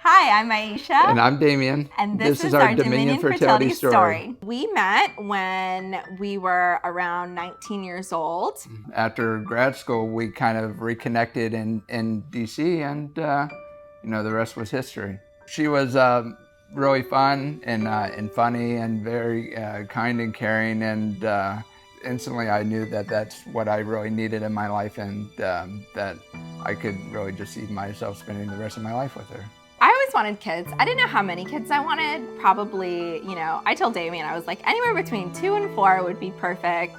Hi, I'm Aisha. And I'm Damien. And this is our Dominion Fertility story. We met when we were around 19 years old. After grad school, we kind of reconnected in DC, and the rest was history. She was really fun and funny and very kind and caring, and instantly I knew that that's what I really needed in my life, and that I could really just see myself spending the rest of my life with her. I always wanted kids. I didn't know how many kids I wanted. Probably, I told Damien, I was like, anywhere between 2 and 4 would be perfect.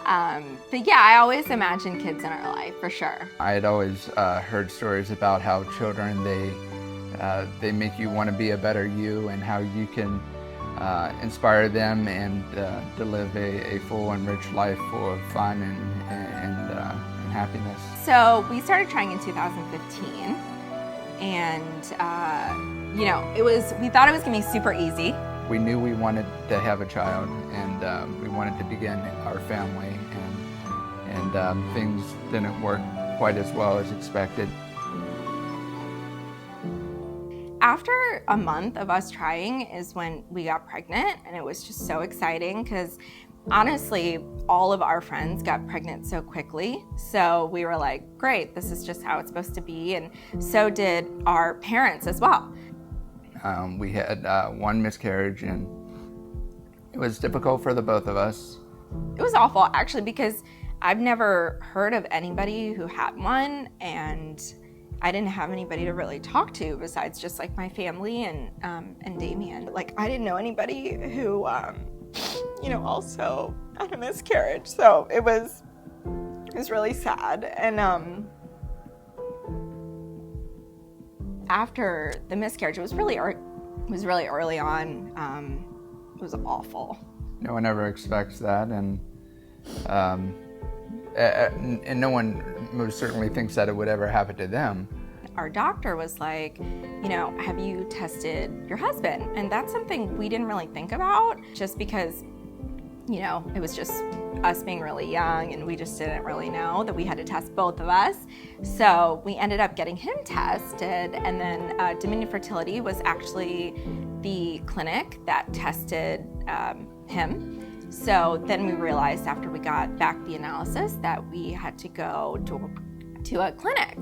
But yeah, I always imagined kids in our life, for sure. I had always heard stories about how children, they make you want to be a better you, and how you can inspire them and to live a full and rich life full of fun and happiness. So we started trying in 2015. And, we thought it was gonna be super easy. We knew we wanted to have a child, and we wanted to begin our family, and things didn't work quite as well as expected. After a month of us trying is when we got pregnant, and it was just so exciting because honestly, all of our friends got pregnant so quickly. So we were like, great, this is just how it's supposed to be. And so did our parents as well. We had one miscarriage, and it was difficult for the both of us. It was awful, actually, because I've never heard of anybody who had one, and I didn't have anybody to really talk to besides just like my family and Damien. Like, I didn't know anybody who also had a miscarriage, so it was really sad. And after the miscarriage, it was really early on. It was awful. No one ever expects that, and no one most certainly thinks that it would ever happen to them. Our doctor was like, have you tested your husband? And that's something we didn't really think about, just because it was just us being really young, and we just didn't really know that we had to test both of us. So we ended up getting him tested, and then Dominion Fertility was actually the clinic that tested him. So then we realized, after we got back the analysis, that we had to go to a clinic.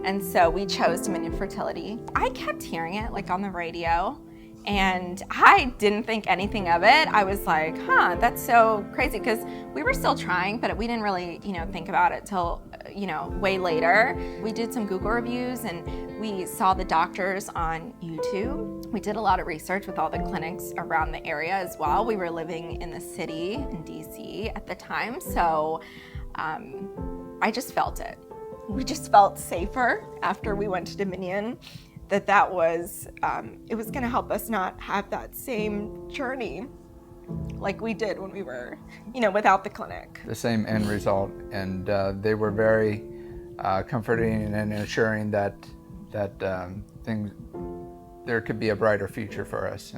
And so we chose Dominion Fertility. I kept hearing it like on the radio, and I didn't think anything of it. I was like, that's so crazy, because we were still trying, but we didn't really, think about it till, way later. We did some Google reviews, and we saw the doctors on YouTube. We did a lot of research with all the clinics around the area as well. We were living in the city in DC at the time, so I just felt it. We just felt safer after we went to Dominion, that was, it was gonna help us not have that same journey like we did when we were, without the clinic. The same end result, and they were very comforting and assuring that there could be a brighter future for us,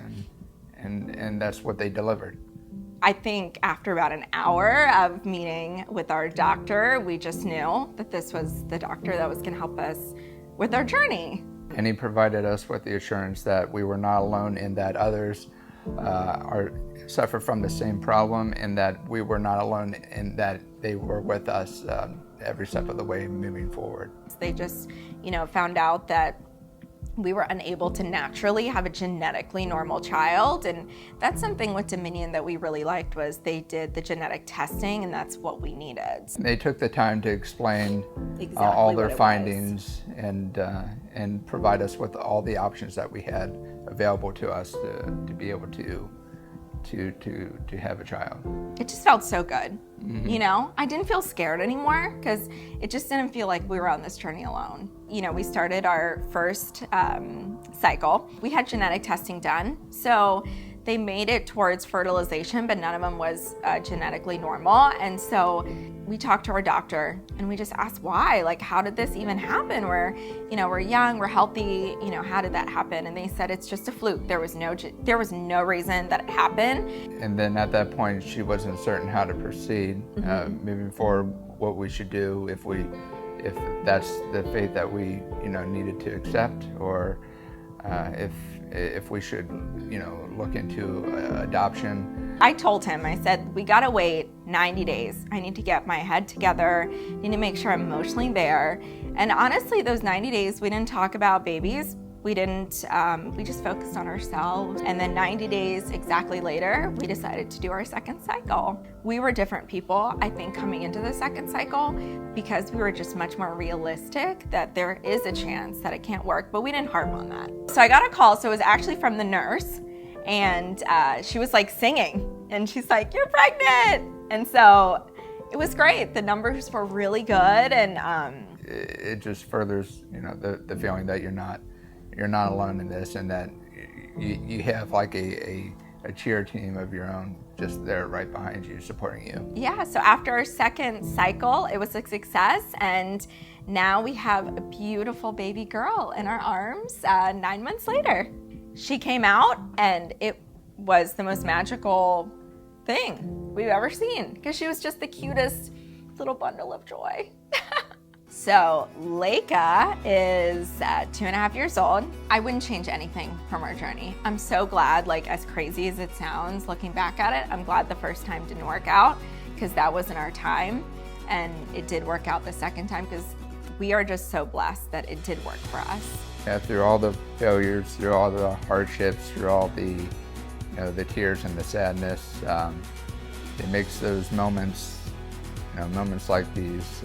and that's what they delivered. I think after about an hour of meeting with our doctor, we just knew that this was the doctor that was gonna help us with our journey. And he provided us with the assurance that we were not alone, in that others suffer from the same problem, and that we were not alone, in that they were with us every step of the way moving forward. They just, found out that we were unable to naturally have a genetically normal child, and that's something with Dominion that we really liked, was they did the genetic testing, and that's what we needed. They took the time to explain exactly all their findings and provide us with all the options that we had available to us to be able to have a child. It just felt so good. Mm-hmm. I didn't feel scared anymore, because it just didn't feel like we were on this journey alone. We started our first cycle. We had genetic testing done, so they made it towards fertilization, but none of them was genetically normal. And so we talked to our doctor, and we just asked why. Like, how did this even happen? We're young, we're healthy. How did that happen? And they said it's just a fluke. There was no reason that it happened. And then at that point, she wasn't certain how to proceed, moving forward, what we should do, if that's the fate that we needed to accept, or if we should, look into adoption. I told him, I said, we gotta wait 90 days. I need to get my head together, need to make sure I'm emotionally there. And honestly, those 90 days, we didn't talk about babies. We didn't, we just focused on ourselves. And then 90 days exactly later, we decided to do our second cycle. We were different people, I think, coming into the second cycle because we were just much more realistic that there is a chance that it can't work, but we didn't harp on that. So I got a call, so it was actually from the nurse, and she was like singing, and she's like, "You're pregnant!" And so it was great. The numbers were really good, and it just furthers, the feeling that you're not alone in this, and that you have like a cheer team of your own just there right behind you, supporting you. Yeah, so after our second cycle, it was a success, and now we have a beautiful baby girl in our arms 9 months later. She came out, and it was the most magical thing we've ever seen because she was just the cutest little bundle of joy. So Leica is 2.5 years old. I wouldn't change anything from our journey. I'm so glad, like as crazy as it sounds, looking back at it, I'm glad the first time didn't work out because that wasn't our time. And it did work out the second time because we are just so blessed that it did work for us. Yeah, through all the failures, through all the hardships, through all the, the tears and the sadness, it makes those moments, moments like these,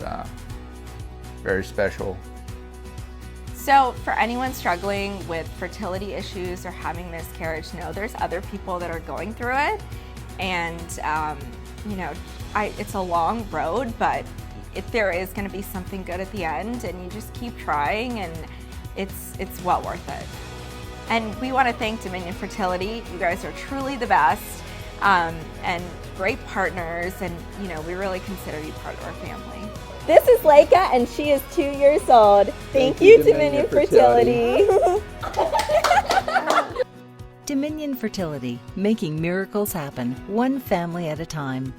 very special. So for anyone struggling with fertility issues or having miscarriage, know there's other people that are going through it. And, it's a long road, but if there is gonna be something good at the end, and you just keep trying, and it's well worth it. And we wanna thank Dominion Fertility. You guys are truly the best, and great partners, and we really consider you part of our family. This is Leica, and she is 2 years old. Thank you, Dominion Fertility. Dominion Fertility, making miracles happen, one family at a time.